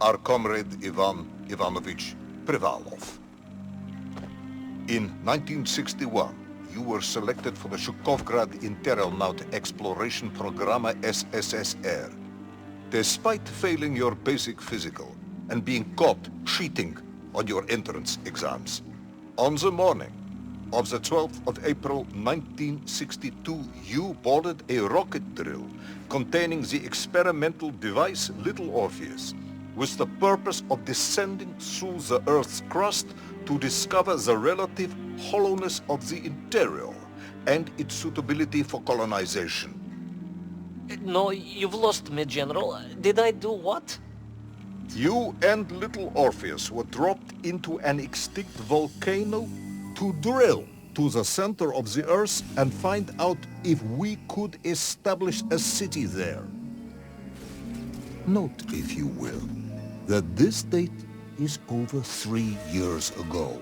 our comrade Ivan Ivanovich Privalov. In 1961, you were selected for the Shukovgrad Interaeronaut Exploration Programma SSSR. Despite failing your basic physical and being caught cheating on your entrance exams, on the morning of the 12th of April 1962, you boarded a rocket drill containing the experimental device Little Orpheus, with the purpose of descending through the Earth's crust to discover the relative hollowness of the interior and its suitability for colonization. No, you've lost me, General. Did I do what? You and Little Orpheus were dropped into an extinct volcano to drill to the center of the Earth and find out if we could establish a city there. Note, if you will, that this date is over 3 years ago.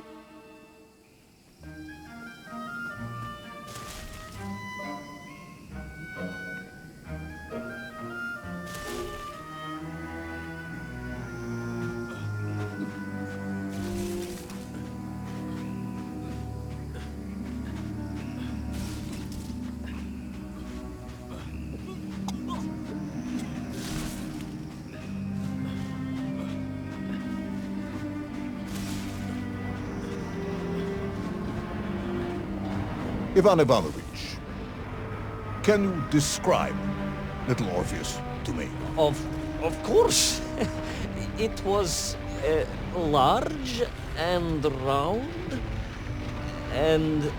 Ivan Ivanovich, can you describe Little Orpheus to me? Of course. It was large and round and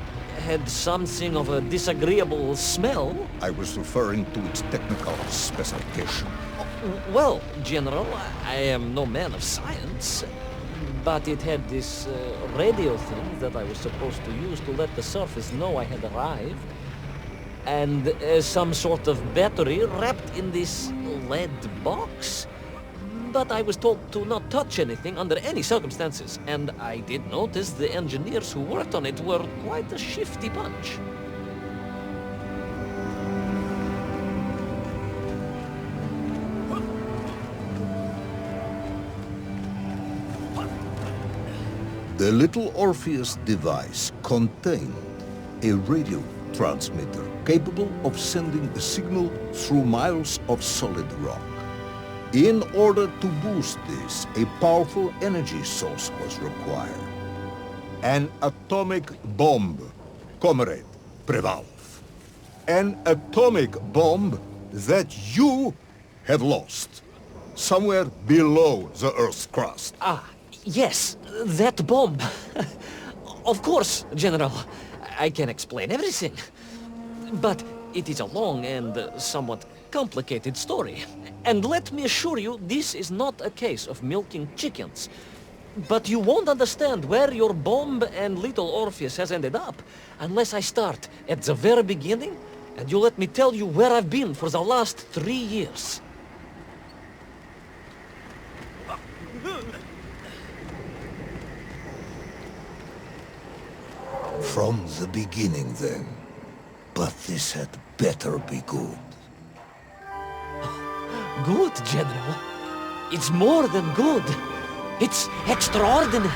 had something of a disagreeable smell. I was referring to its technical specification. Well, General, I am no man of science, but it had this radio thing that I was supposed to use to let the surface know I had arrived, and some sort of battery wrapped in this lead box. But I was told to not touch anything under any circumstances, and I did notice the engineers who worked on it were quite a shifty bunch. The Little Orpheus device contained a radio transmitter capable of sending a signal through miles of solid rock. In order to boost this, a powerful energy source was required. An atomic bomb, Comrade Privalov. An atomic bomb that you have lost somewhere below the Earth's crust. Yes, that bomb. Of course, General. I can explain everything. But it is a long and somewhat complicated story. And let me assure you, this is not a case of milking chickens. But you won't understand where your bomb and Little Orpheus has ended up unless I start at the very beginning and you let me tell you where I've been for the last 3 years. From the beginning, then. But this had better be good. Good, General. It's more than good. It's extraordinary.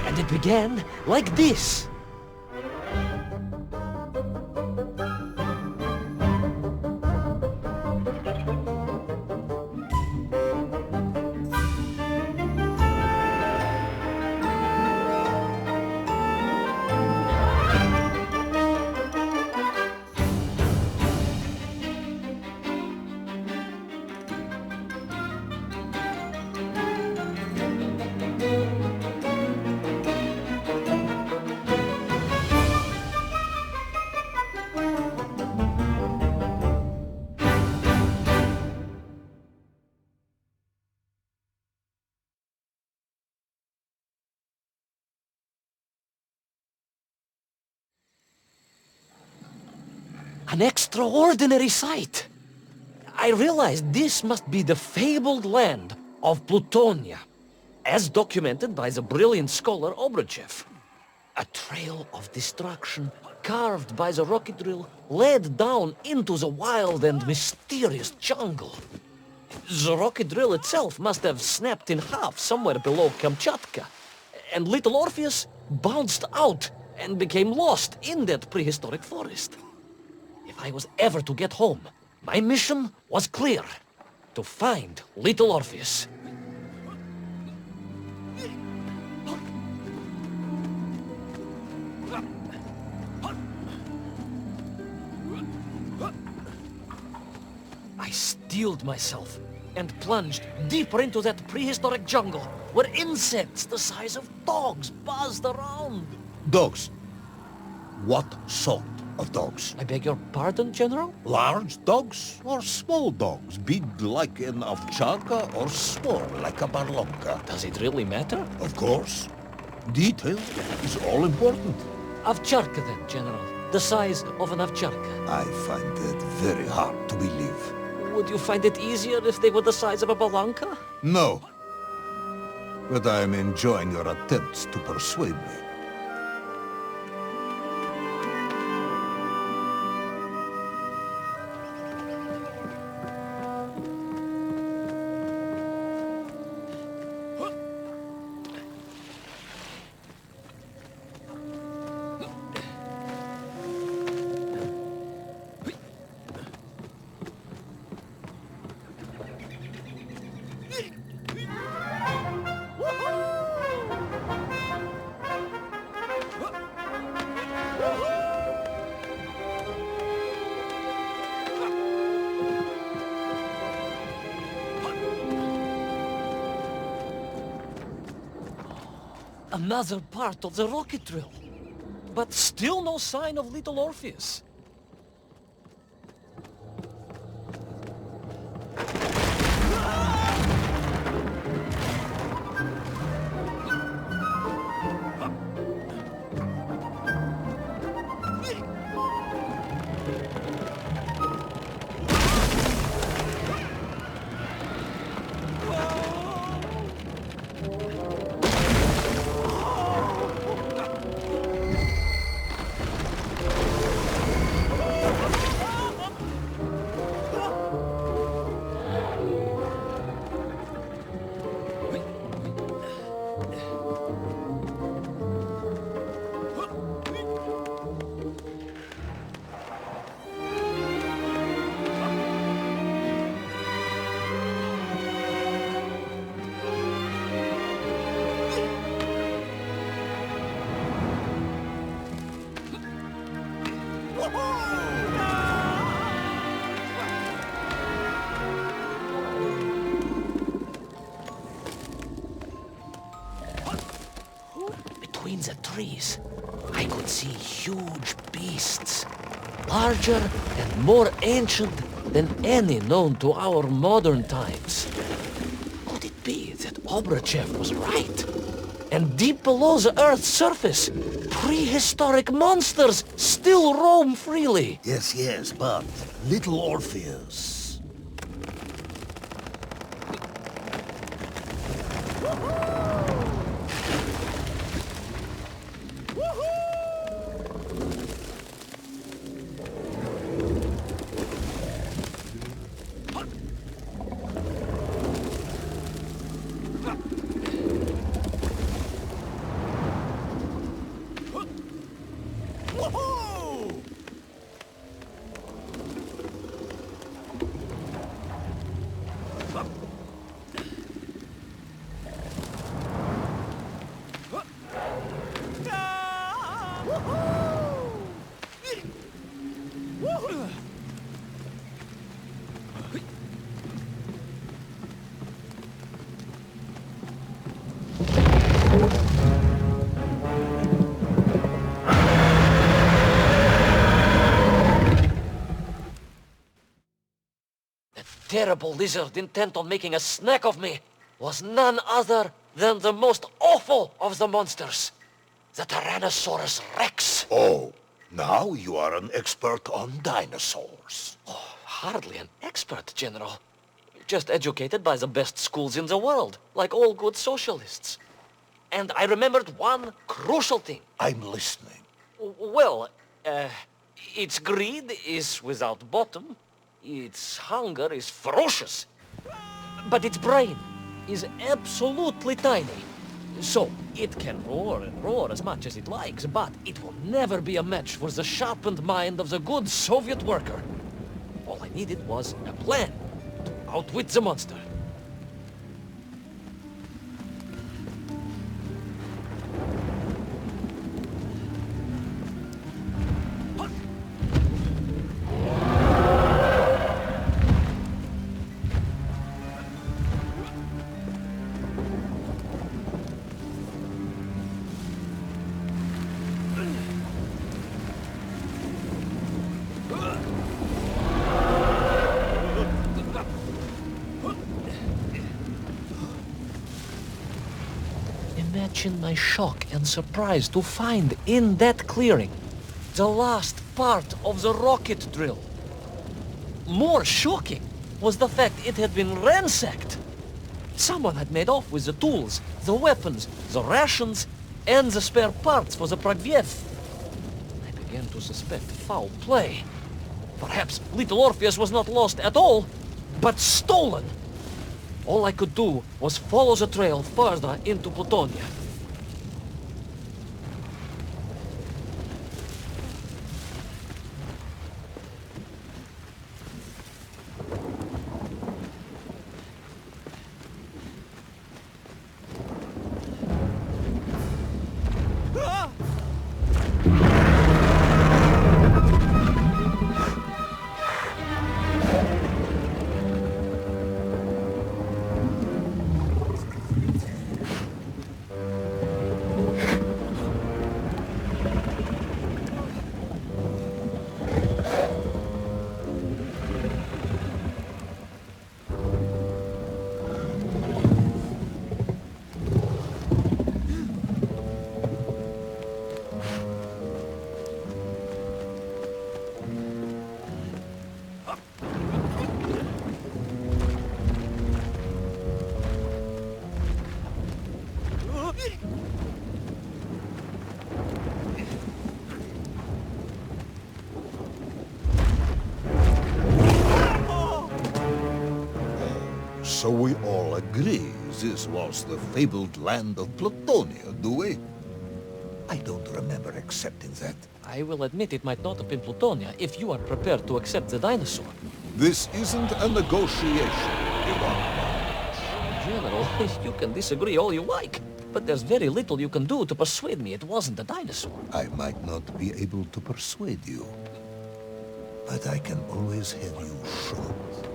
And it began like this. An extraordinary sight. I realized this must be the fabled land of Plutonia, as documented by the brilliant scholar Obruchev. A trail of destruction carved by the rocket drill led down into the wild and mysterious jungle. The rocket drill itself must have snapped in half somewhere below Kamchatka. And little Orpheus bounced out and became lost in that prehistoric forest. If I was ever to get home, my mission was clear. To find little Orpheus. I steeled myself and plunged deeper into that prehistoric jungle where insects the size of dogs buzzed around. Dogs? What sort of dogs? I beg your pardon, General? Large dogs or small dogs? Big like an ovcharka or small like a barlonka? Does it really matter? Of course. Detail is all important. Ovcharka then, General. The size of an ovcharka. I find that very hard to believe. Would you find it easier if they were the size of a balanka? No. But I am enjoying your attempts to persuade me. Another part of the rocket drill. But still no sign of little Orpheus. Between the trees, I could see huge beasts, larger and more ancient than any known to our modern times. Could it be that Obrachev was right? And deep below the Earth's surface, prehistoric monsters still roam freely. Yes, but little Orpheus. Terrible lizard intent on making a snack of me was none other than the most awful of the monsters, the Tyrannosaurus Rex. Oh, now you are an expert on dinosaurs. Oh, hardly an expert, General. Just educated by the best schools in the world, like all good socialists. And I remembered one crucial thing. I'm listening. Well, its greed is without bottom. Its hunger is ferocious. But its brain is absolutely tiny. So, it can roar and roar as much as it likes, but it will never be a match for the sharpened mind of the good Soviet worker. All I needed was a plan to outwit the monster. Imagine my shock and surprise to find in that clearing the last part of the rocket drill. More shocking was the fact it had been ransacked. Someone had made off with the tools, the weapons, the rations, and the spare parts for the Pragviev. I began to suspect foul play. Perhaps little Orpheus was not lost at all, but stolen. All I could do was follow the trail further into Plutonia. So we all agree this was the fabled land of Plutonia, do we? I don't remember accepting that. I will admit it might not have been Plutonia if you are prepared to accept the dinosaur. This isn't a negotiation, Ivan. General, you can disagree all you like, but there's very little you can do to persuade me it wasn't a dinosaur. I might not be able to persuade you, but I can always have you shot.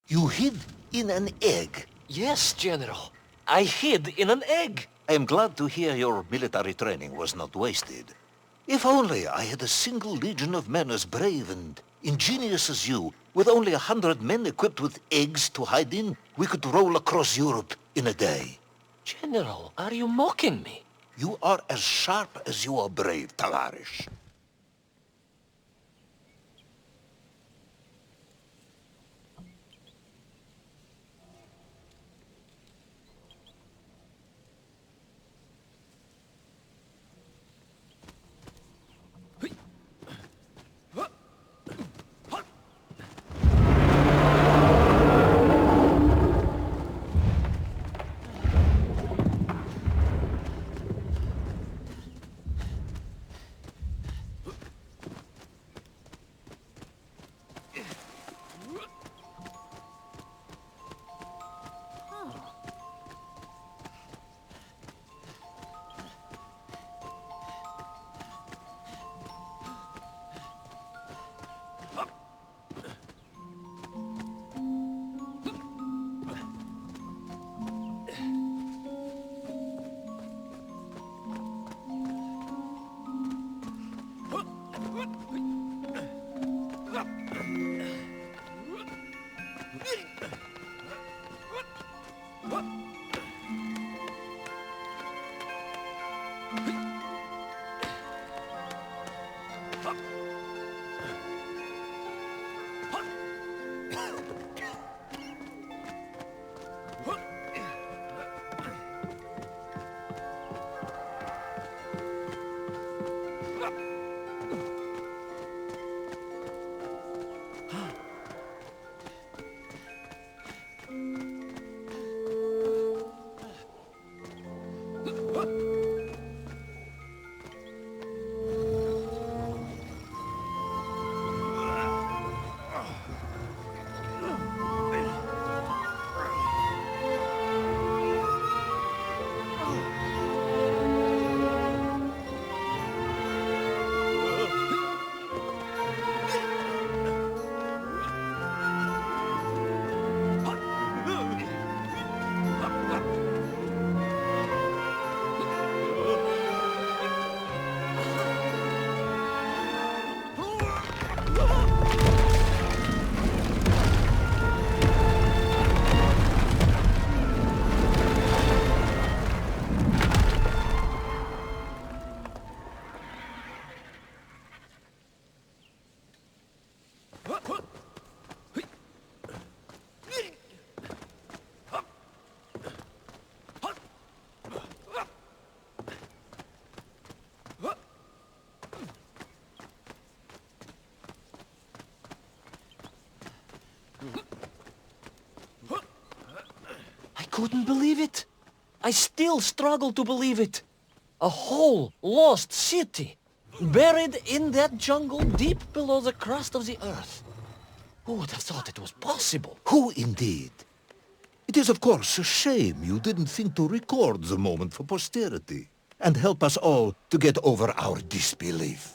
You hid in an egg. Yes, General. I hid in an egg. I am glad to hear your military training was not wasted. If only I had a single legion of men as brave and ingenious as you, with only 100 men equipped with eggs to hide in, we could roll across Europe in a day. General, are you mocking me? You are as sharp as you are brave, Tavarish. Couldn't believe it. I still struggle to believe it. A whole lost city, buried in that jungle deep below the crust of the earth. Who would have thought it was possible? Who indeed? It is of course a shame you didn't think to record the moment for posterity and help us all to get over our disbelief.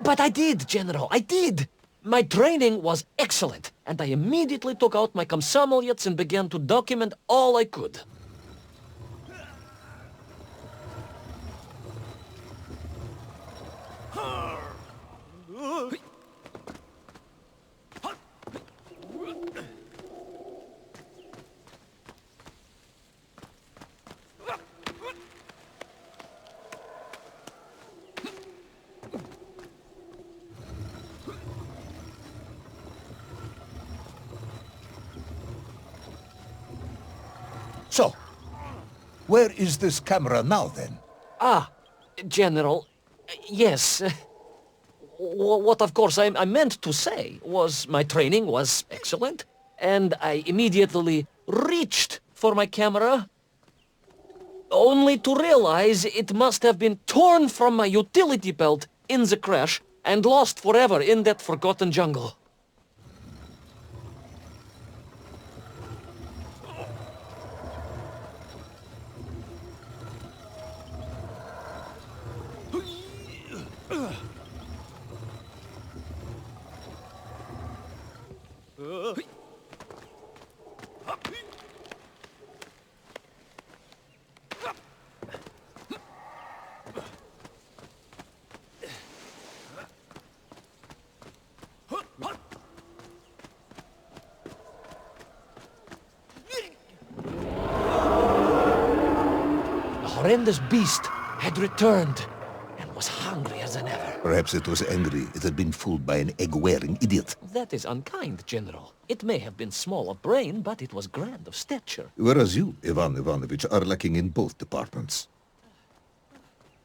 But I did, General, I did. My training was excellent, and I immediately took out my komsomolets and began to document all I could. So, where is this camera now, then? Ah, General, yes. What of course I meant to say was my training was excellent, and I immediately reached for my camera, only to realize it must have been torn from my utility belt in the crash and lost forever in that forgotten jungle. The horrendous beast had returned and was hungrier than ever. Perhaps it was angry it had been fooled by an egg-wearing idiot. That is unkind, General. It may have been small of brain, but it was grand of stature. Whereas you, Ivan Ivanovich, are lacking in both departments.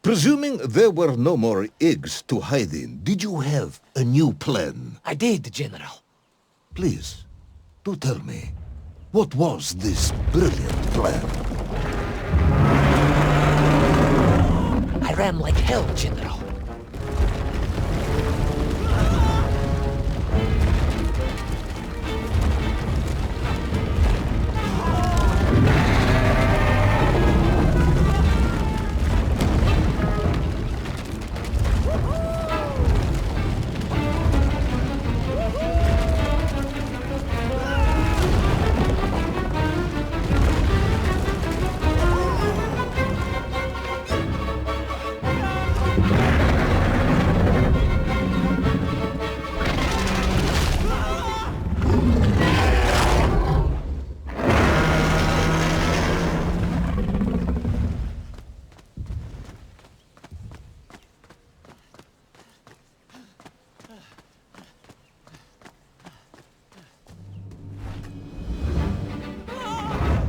Presuming there were no more eggs to hide in, did you have a new plan? I did, General. Please, do tell me, what was this brilliant plan? I ran like hell, General.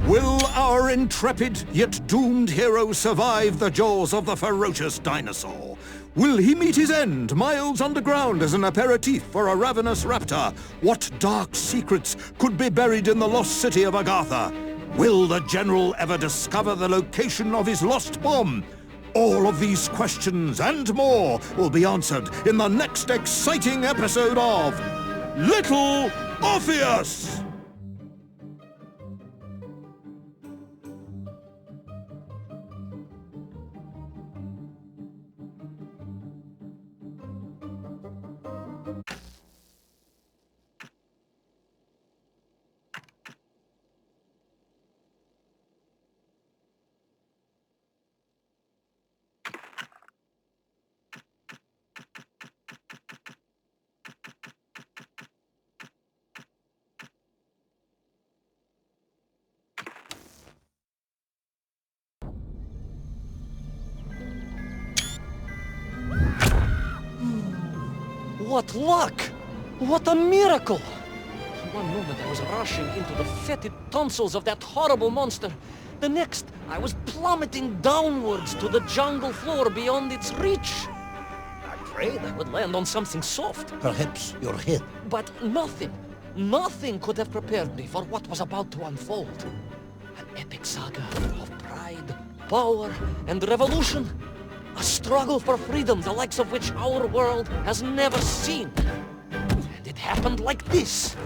Will our intrepid yet doomed hero survive the jaws of the ferocious dinosaur? Will he meet his end miles underground as an aperitif for a ravenous raptor? What dark secrets could be buried in the lost city of Agartha? Will the general ever discover the location of his lost bomb? All of these questions and more will be answered in the next exciting episode of Little Orpheus! What luck! What a miracle! One moment I was rushing into the fetid tonsils of that horrible monster. The next, I was plummeting downwards to the jungle floor beyond its reach. I prayed I would land on something soft. Perhaps your head. But nothing could have prepared me for what was about to unfold. An epic saga of pride, power, and revolution. A struggle for freedom the likes of which our world has never seen. And it happened like this.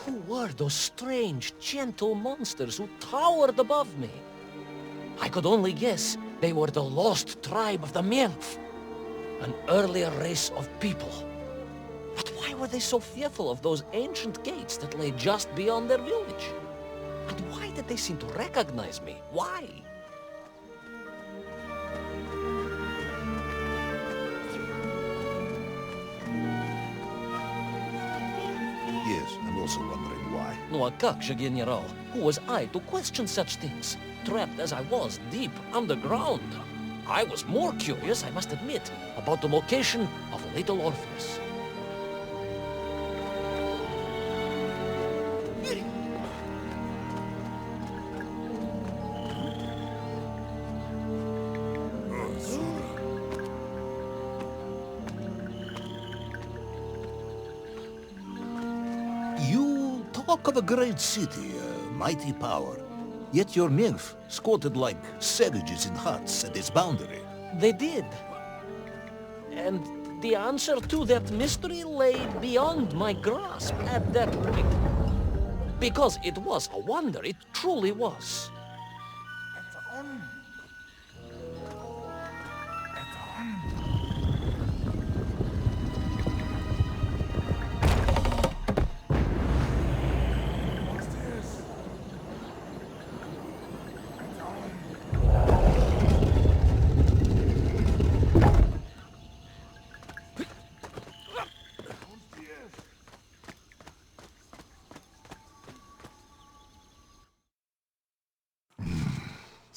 Who were those strange, gentle monsters who towered above me? I could only guess they were the lost tribe of the Mienf, an earlier race of people. were they so fearful of those ancient gates that lay just beyond their village? And why did they seem to recognize me? Why? Yes, I'm also wondering why. No, a как же, General? Who was I to question such things? Trapped as I was deep underground. I was more curious, I must admit, about the location of little Orpheus. You talk of a great city, a mighty power. Yet your nymph squatted like savages in huts at its boundary. They did. And the answer to that mystery lay beyond my grasp at that point. Because it was a wonder, it truly was.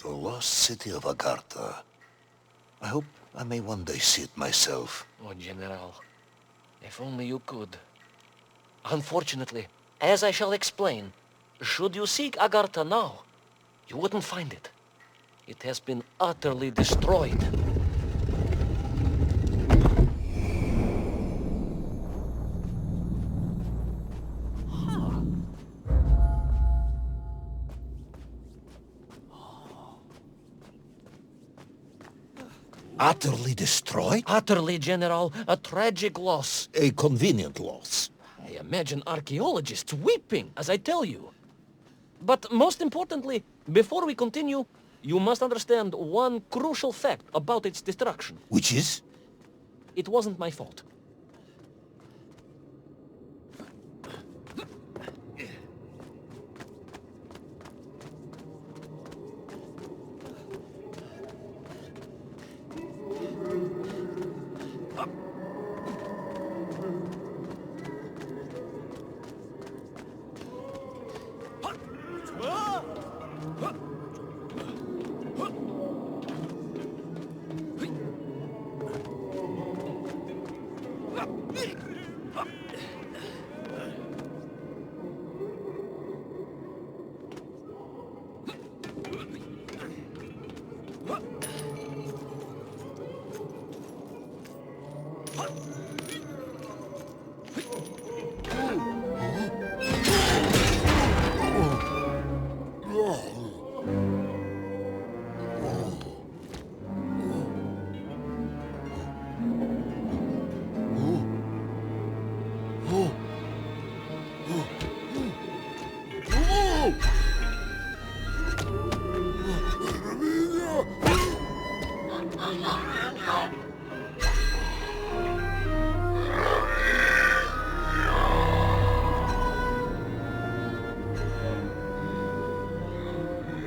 The lost city of Agartha. I hope I may one day see it myself. Oh, General, if only you could. Unfortunately, as I shall explain, should you seek Agartha now, you wouldn't find it. It has been utterly destroyed. Utterly destroyed? Utterly, General, a tragic loss. A convenient loss. I imagine archaeologists weeping as I tell you. But most importantly, before we continue, you must understand one crucial fact about its destruction. Which is? It wasn't my fault.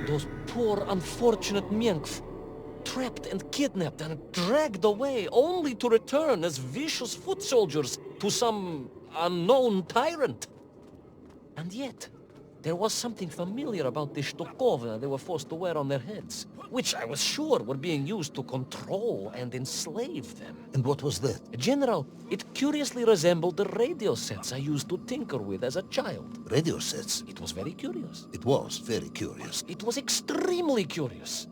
Those poor, unfortunate Menkf, trapped and kidnapped and dragged away, only to return as vicious foot soldiers to some unknown tyrant. And yet, there was something familiar about the shtukova they were forced to wear on their heads, which I was sure were being used to control and enslave them. And what was that? General, it curiously resembled the radio sets I used to tinker with as a child. Radio sets? It was very curious. It was very curious. It was extremely curious.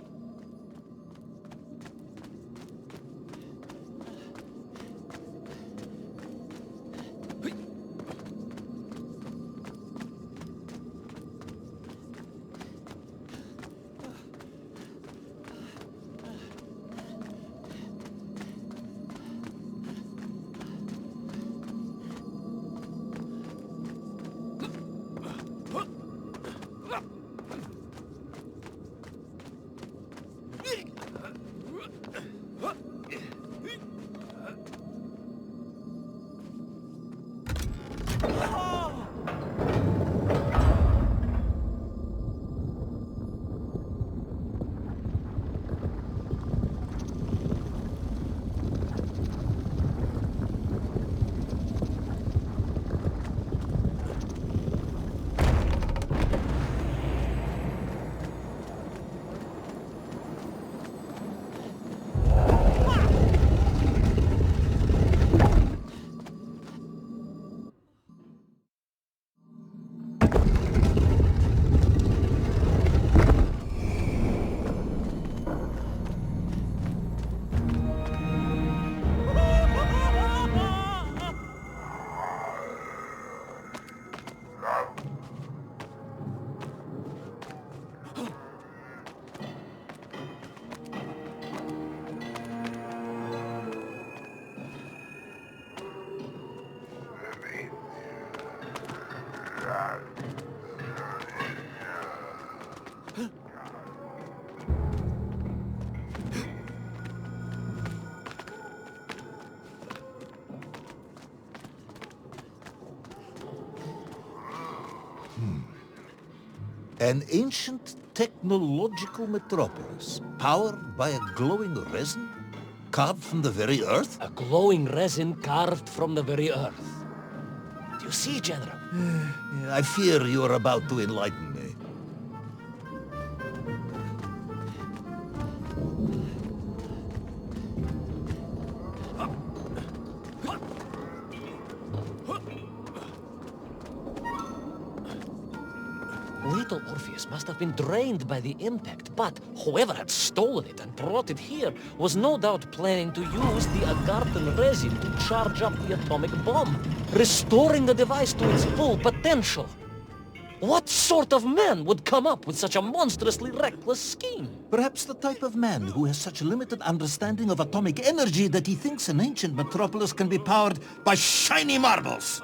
An ancient technological metropolis, powered by a glowing resin, carved from the very earth? A glowing resin carved from the very earth. Do you see, General? I fear you are about to enlighten me. Little Orpheus must have been drained by the impact, but whoever had stolen it and brought it here was no doubt planning to use the Agarthan resin to charge up the atomic bomb, restoring the device to its full potential. What sort of man would come up with such a monstrously reckless scheme? Perhaps the type of man who has such limited understanding of atomic energy that he thinks an ancient metropolis can be powered by shiny marbles.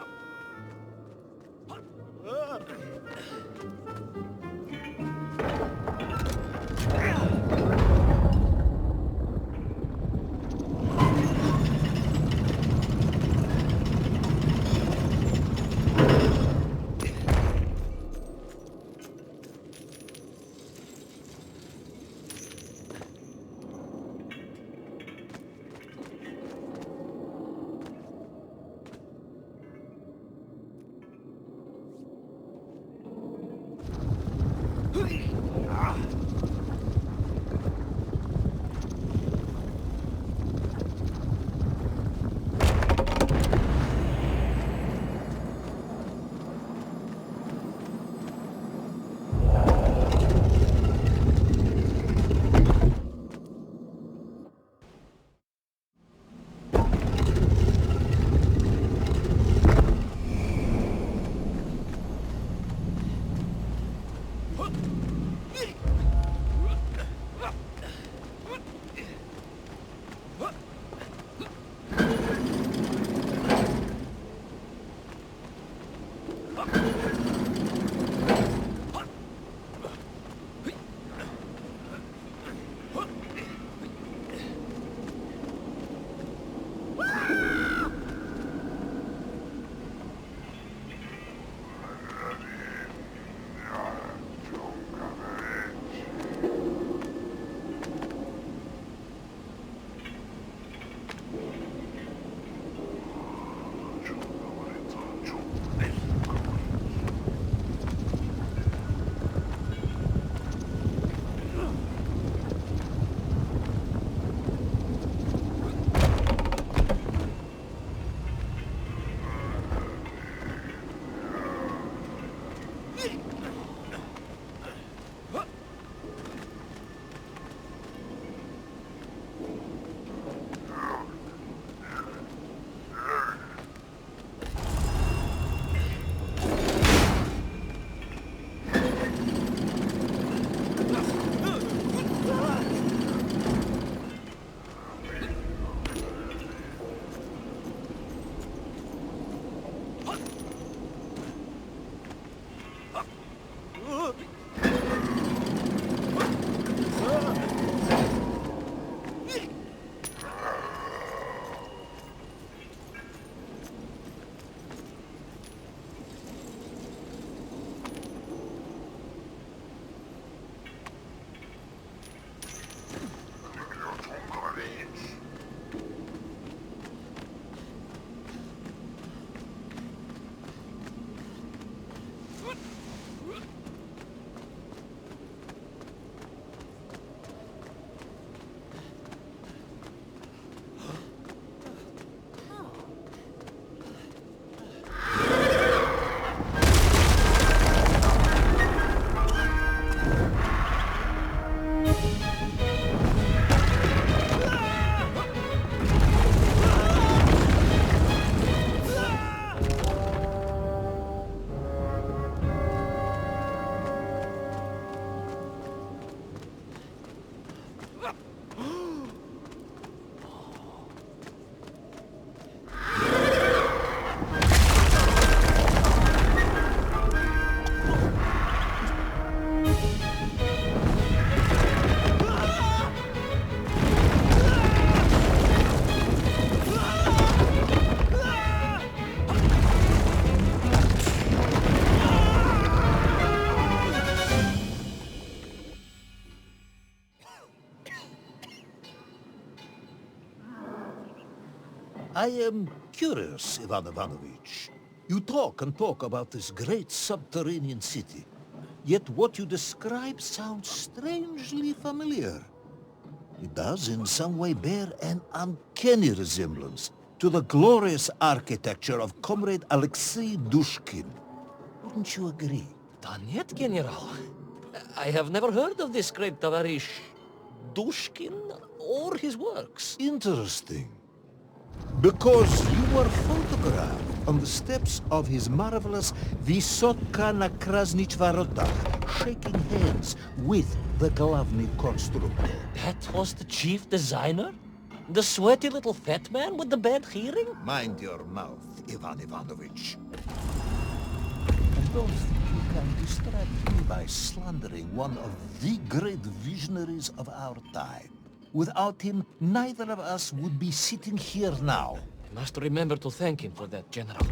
I am curious, Ivan Ivanovich. You talk and talk about this great subterranean city. Yet what you describe sounds strangely familiar. It does in some way bear an uncanny resemblance to the glorious architecture of Comrade Alexei Dushkin. Wouldn't you agree? Done yet, General? I have never heard of this great Tavarish Dushkin or his works. Interesting. Because you were photographed on the steps of his marvelous Vysotka na Krasnich Varota, shaking hands with the Glavny constructor. That was the chief designer? The sweaty little fat man with the bad hearing? Mind your mouth, Ivan Ivanovich. And don't think you can distract me by slandering one of the great visionaries of our time. Without him, neither of us would be sitting here now. I must remember to thank him for that, General.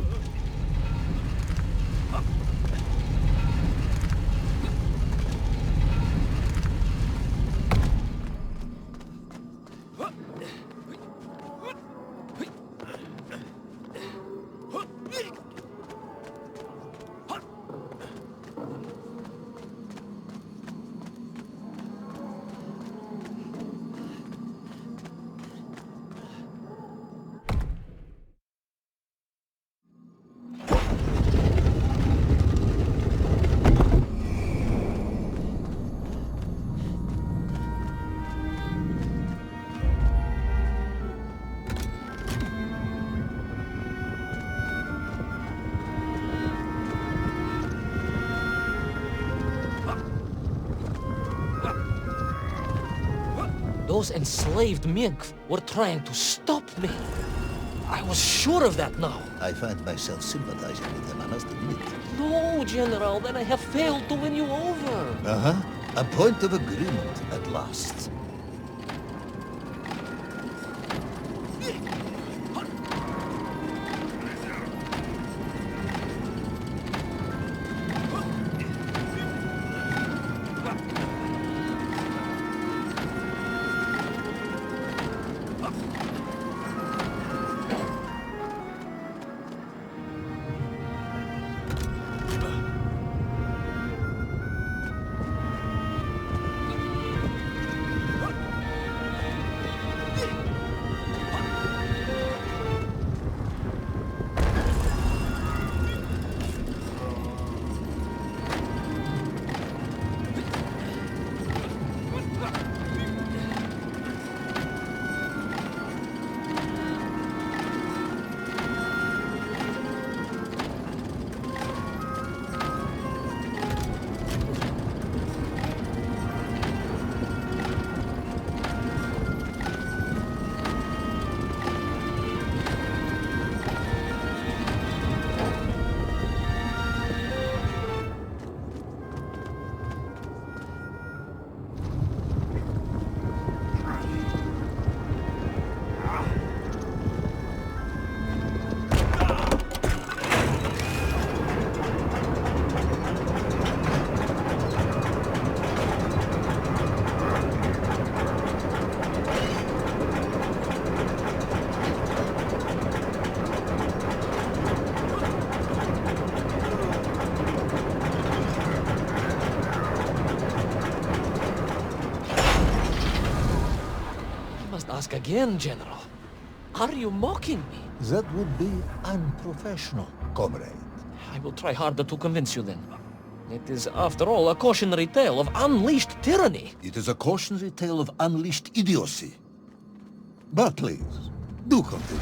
Those enslaved mink were trying to stop me. I was sure of that now. I find myself sympathizing with them, I must admit. No, General, then I have failed to win you over. Uh-huh. A point of agreement at last. Ask again, General. Are you mocking me? That would be unprofessional, comrade. I will try harder to convince you then. It is, after all, a cautionary tale of unleashed tyranny. It is a cautionary tale of unleashed idiocy. But please, do continue.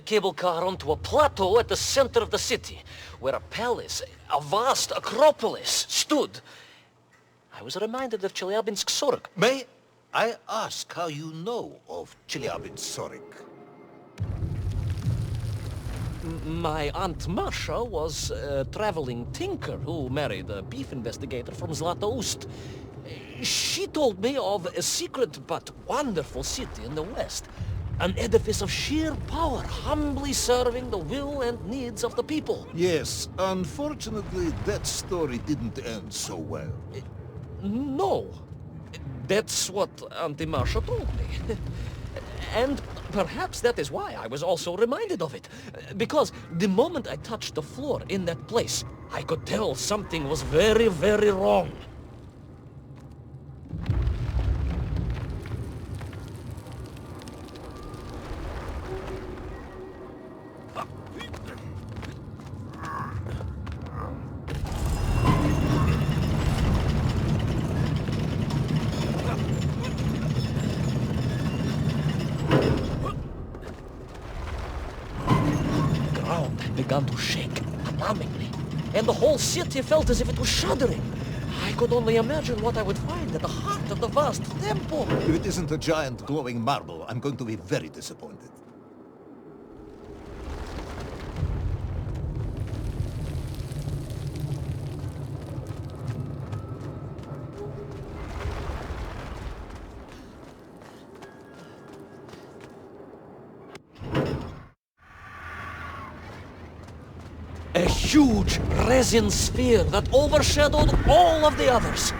cable car onto a plateau at the center of the city, where a palace, a vast acropolis, stood. I was reminded of Chelyabinsk-Sorok. May I ask how you know of Chelyabinsk-Sorok? My Aunt Masha was a traveling tinker who married a beef investigator from Zlatoust. She told me of a secret but wonderful city in the west. An edifice of sheer power, humbly serving the will and needs of the people. Yes, unfortunately, that story didn't end so well. No. That's what Auntie Masha told me. And perhaps that is why I was also reminded of it. Because the moment I touched the floor in that place, I could tell something was very, very wrong. Began to shake alarmingly, and the whole city felt as if it was shuddering. I could only imagine what I would find at the heart of the vast temple. If it isn't a giant glowing marble, I'm going to be very disappointed. A huge resin sphere that overshadowed all of the others.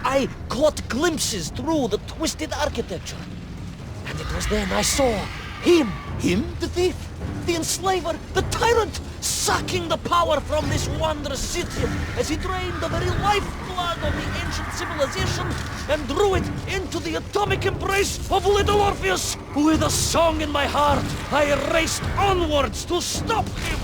I caught glimpses through the twisted architecture. And it was then I saw him. Him, the thief? The enslaver, the tyrant, sucking the power from this wondrous city as he drained the very lifeblood of the ancient civilization and drew it into the atomic embrace of little Orpheus. With a song in my heart, I raced onwards to stop him.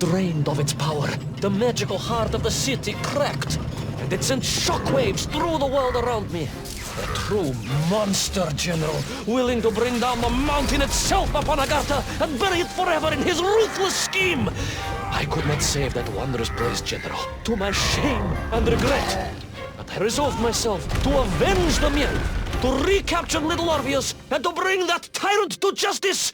drained of its power. The magical heart of the city cracked, and it sent shockwaves through the world around me. A true monster, General, willing to bring down the mountain itself upon Agartha and bury it forever in his ruthless scheme. I could not save that wondrous place, General, to my shame and regret. But I resolved myself to avenge the men, to recapture little Orpheus, and to bring that tyrant to justice.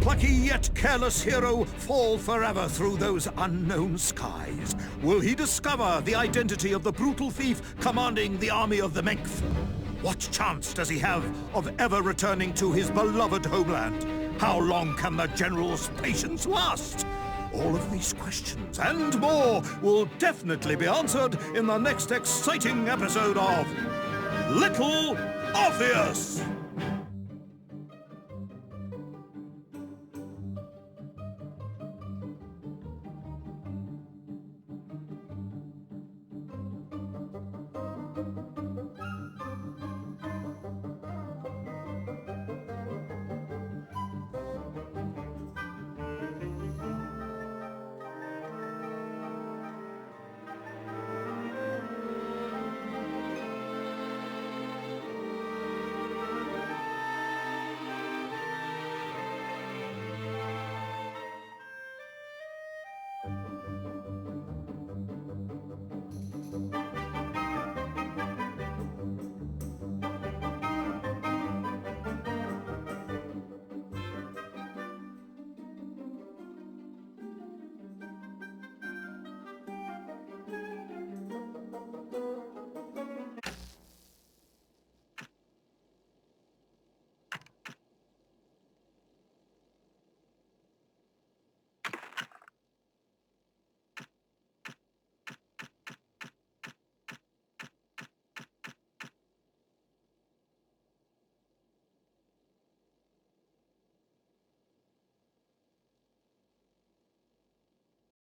Plucky yet careless hero fall forever through those unknown skies? Will he discover the identity of the brutal thief commanding the army of the Menkth? What chance does he have of ever returning to his beloved homeland? How long can the General's patience last? All of these questions and more will definitely be answered in the next exciting episode of Little Orpheus!